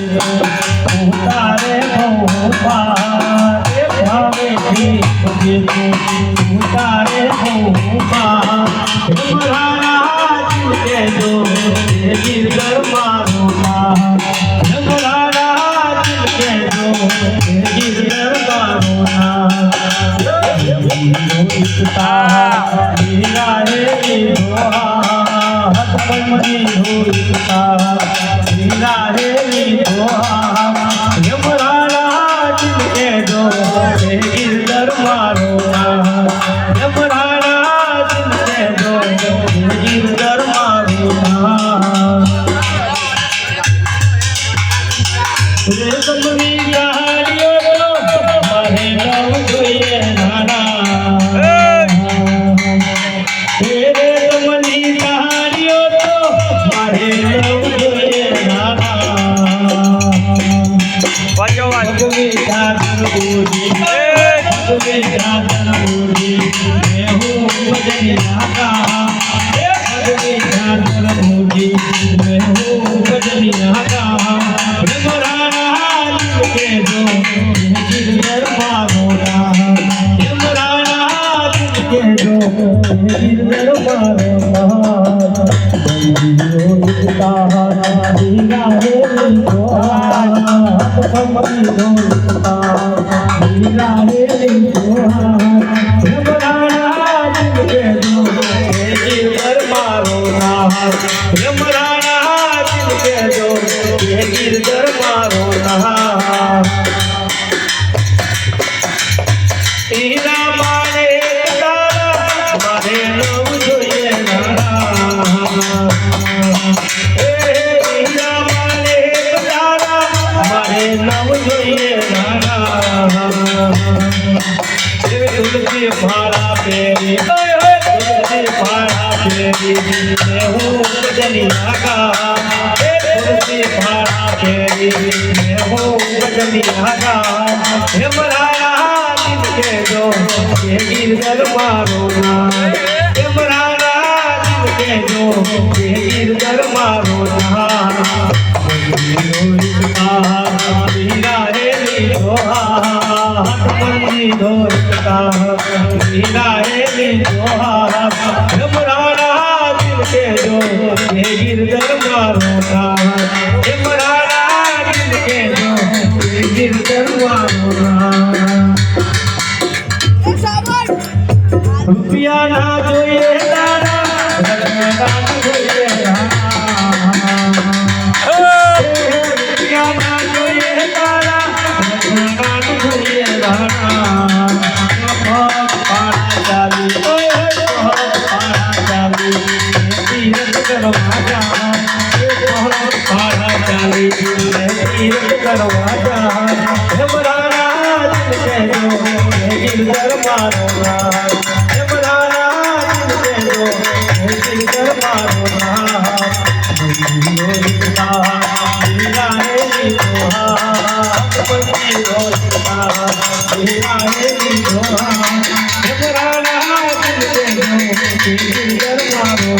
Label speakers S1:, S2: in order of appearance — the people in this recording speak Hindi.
S1: उतारे भावे तुझे उतारे महाराज के जो गिरधर मारो महाराज के जो गिरधर मारो हीरा रे हीरा रे यमराज के जो गिरधर मारो यमराज के जो गिरधर मारो रेशमनी कहानियों तो मारे नव જોઈએ નાના રેશમની કહાનીઓ તો મારે નવ જોઈએ નાના ભગવી ઠાકર બોલી ભગવી ઠાકર બોલી હું ભજનિયા કા ભગવી ઠાકર બોલી હું ભજનિયા કા यमराज के जो गिरधर मारो यमराज के जो गिरधर मारो हीरा रे हीरा रे यमराज के जो गिरधर मारो यमराज के जो गिरधर मारो हीरा मारे तारा मारे नव જોઈએ हीरा मारे तारा मारे नव જોઈએ तुलसी भाड़ा पेरी तुलसी भाड़ा पेरी हो भजनिया का तुलसी भाड़ा पेरी हो भजनिया का यमराज के जो गिरधर मारो यमराज के जो गिरधर मारो हीरा रे हीरा रे यमराज के जो गिरधर मारो यमराज के जो गिरधर मारो रुपया ना જોઈએ તારા રત્નદાન જોઈએ रुपया ना જોઈએ તારા રત્નદાન જોઈએ પાડા ચાલી પાડા ચાલી તીરથ કરવા જા પાડા ચાલી તીરથ કરવા જા यमराज के जो गिरधर मारो यमराज के जो गिरधर मारो हीरा रे यमराज के जो गिरधर मारो